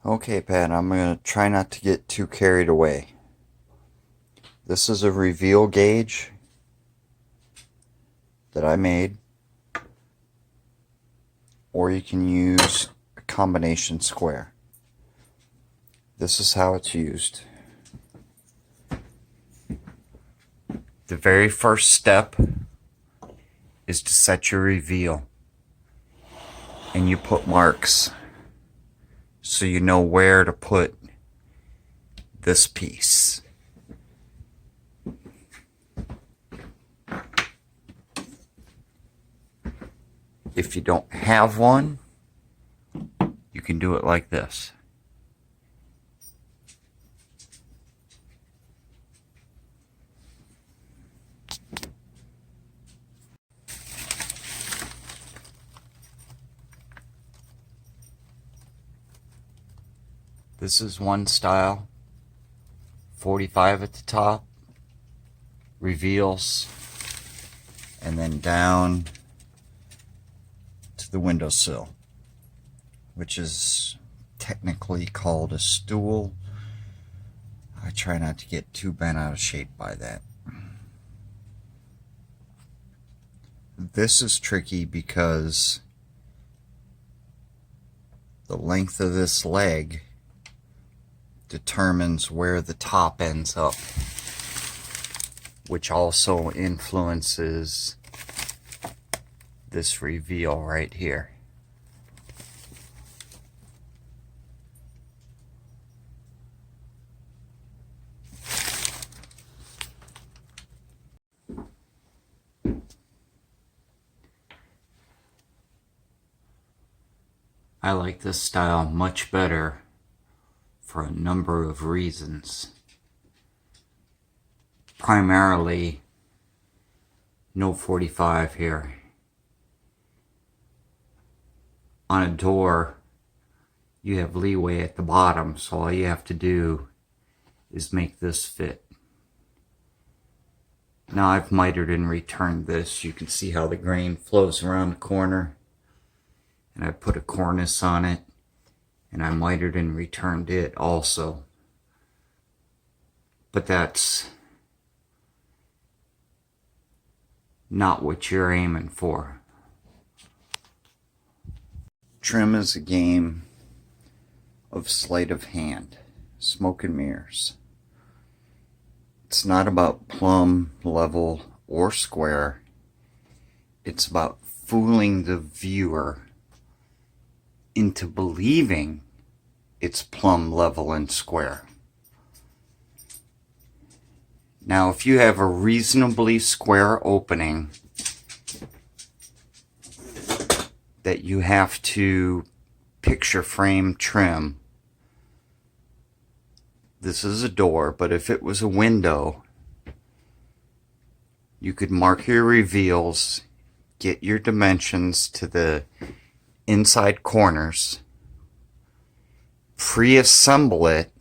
Okay, Pat, I'm going to try not to get too carried away. This is a reveal gauge that I made, or you can use a combination square. This is how it's used. The very first step is to set your reveal, and you put marks so you know where to put this piece. If you don't have one, you can do it like this. This is one style, 45 at the top, reveals, and then down to the windowsill, which is technically called a stool. I try not to get too bent out of shape by that. This is tricky because the length of this leg determines where the top ends up, which also influences this reveal right here. I like this style much better for a number of reasons. Primarily, no 45 here. On a door, you have leeway at the bottom, so all you have to do is make this fit. Now I've mitered and returned this. You can see how the grain flows around the corner. And I put a cornice on it, and I mitered and returned it also. But that's not what you're aiming for. Trim is a game of sleight of hand, smoke and mirrors. It's not about plumb, level, or square. It's about fooling the viewer into believing it's plumb, level, and square. Now, if you have a reasonably square opening that you have to picture frame trim, this is a door, but if it was a window, you could mark your reveals, get your dimensions to the inside corners, pre-assemble it,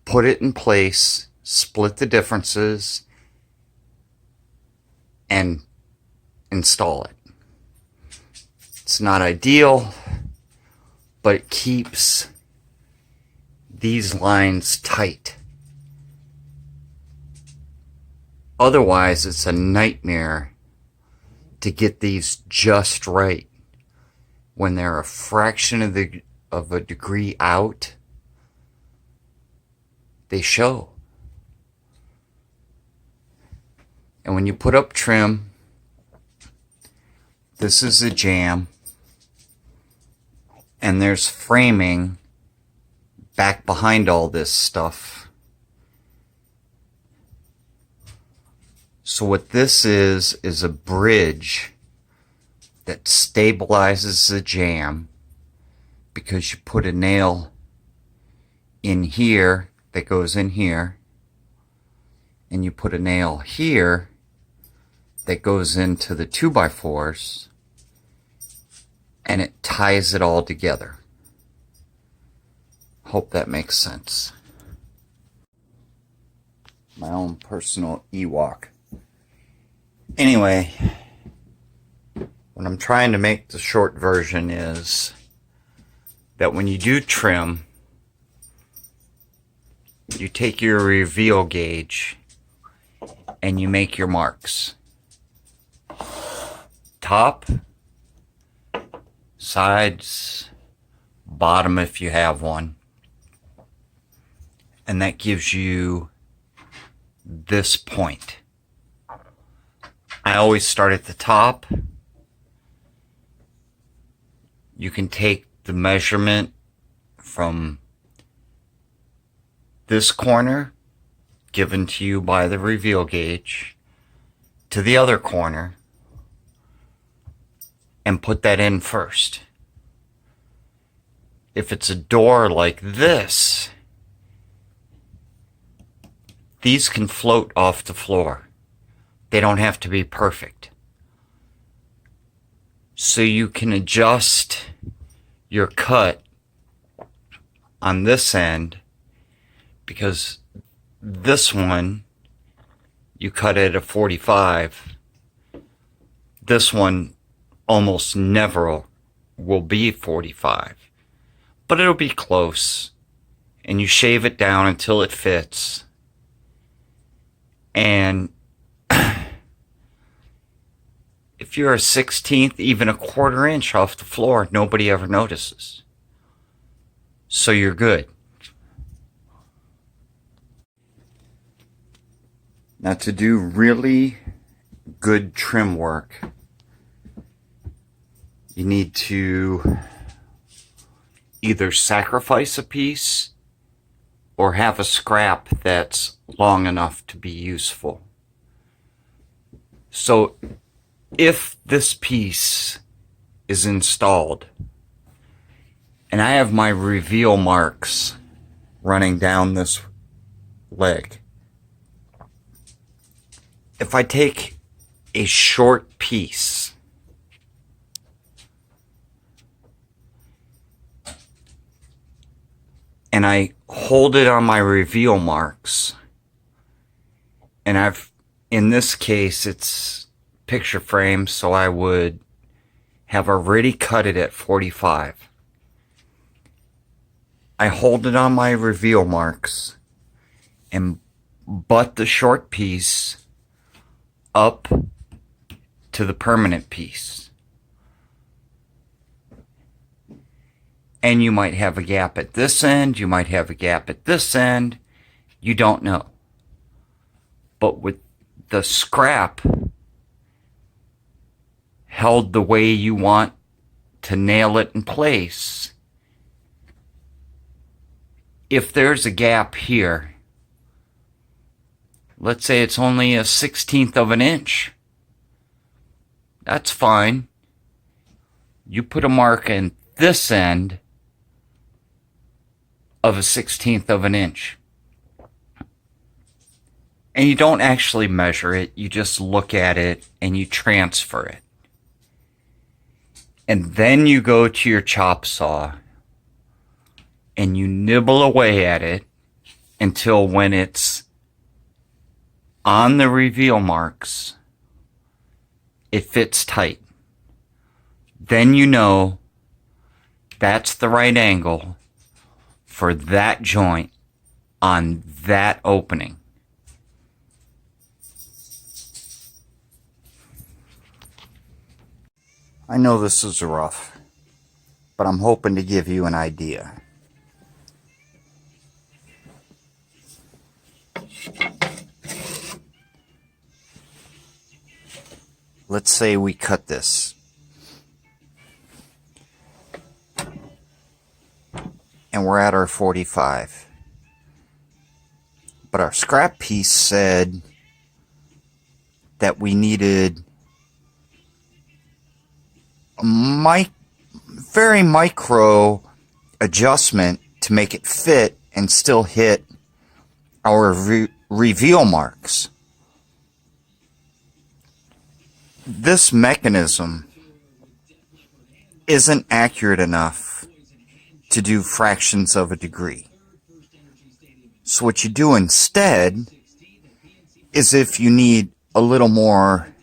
put it in place, split the differences, and install it. It's not ideal, but it keeps these lines tight. Otherwise, it's a nightmare to get these just right. When they're a fraction of a degree out, they show. And when you put up trim, this is a jamb, and there's framing back behind all this stuff. So what this is a bridge that stabilizes the jamb, because you put a nail in here that goes in here, and you put a nail here that goes into the 2x4s, and it ties it all together. Hope that makes sense. My own personal Ewok. Anyway, what I'm trying to make the short version is that when you do trim, you take your reveal gauge and you make your marks. Top, sides, bottom if you have one. And that gives you this point. I always start at the top. You can take the measurement from this corner given to you by the reveal gauge to the other corner and put that in first. If it's a door like this, these can float off the floor. They don't have to be perfect. So you can adjust your cut on this end, because this one you cut at a 45. This one almost never will be 45, but it'll be close, and you shave it down until it fits. And if you're a 1/16, even a 1/4 inch off the floor, nobody ever notices. So you're good. Now, to do really good trim work, you need to either sacrifice a piece or have a scrap that's long enough to be useful. So if this piece is installed and I have my reveal marks running down this leg, if I take a short piece and I hold it on my reveal marks, and in this case, it's picture frame, so I would have already cut it at 45. I hold it on my reveal marks and butt the short piece up to the permanent piece. And you might have a gap at this end, you might have a gap at this end, you don't know. But with the scrap held the way you want to nail it in place, if there's a gap here, let's say it's only a 1/16 of an inch, that's fine. You put a mark in this end of a 1/16 of an inch. And you don't actually measure it, you just look at it and you transfer it. And then you go to your chop saw and you nibble away at it until when it's on the reveal marks, it fits tight. Then you know that's the right angle for that joint on that opening. I know this is rough, but I'm hoping to give you an idea. Let's say we cut this. And we're at our 45. But our scrap piece said that we needed a very micro adjustment to make it fit and still hit our reveal marks. This mechanism isn't accurate enough to do fractions of a degree. So what you do instead is, if you need a little more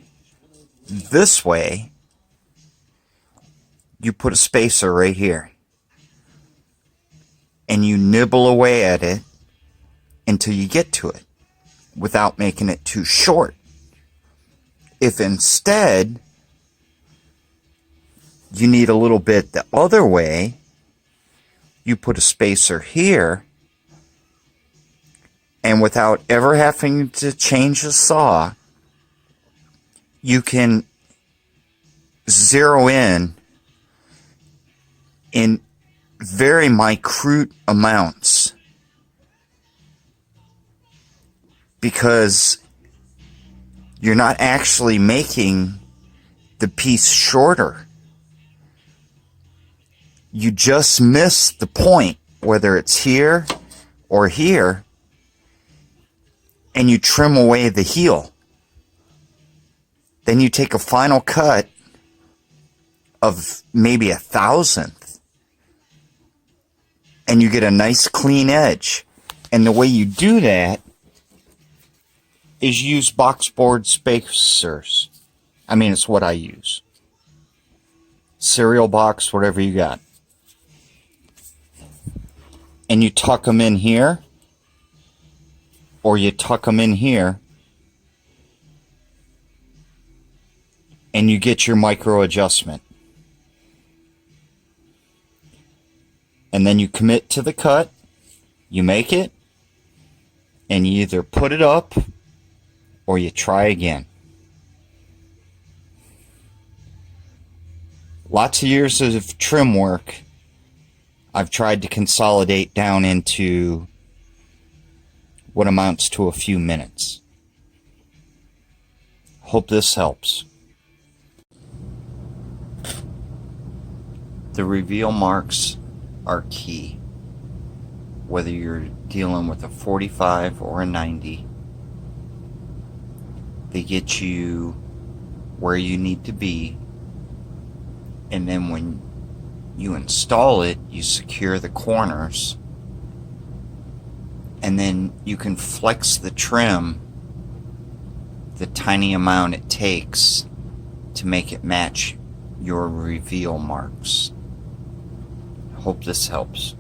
this way, you put a spacer right here. and you nibble away at it until you get to it without making it too short. If instead you need a little bit the other way, you put a spacer here, and without ever having to change the saw, you can zero in very minute amounts, because you're not actually making the piece shorter. You just miss the point, whether it's here or here, and you trim away the heel. Then you take a final cut of maybe 1/1000th, and you get a nice clean edge. And the way you do that is use boxboard spacers. I mean, it's what I use. Cereal box, whatever you got. And you tuck them in here, or you tuck them in here, and you get your micro adjustment. And then you commit to the cut, you make it, and you either put it up or you try again. Lots of years of trim work I've tried to consolidate down into what amounts to a few minutes. Hope this helps. The reveal marks are key. Whether you're dealing with a 45 or a 90, they get you where you need to be, and then when you install it, you secure the corners, and then you can flex the trim the tiny amount it takes to make it match your reveal marks. Hope this helps.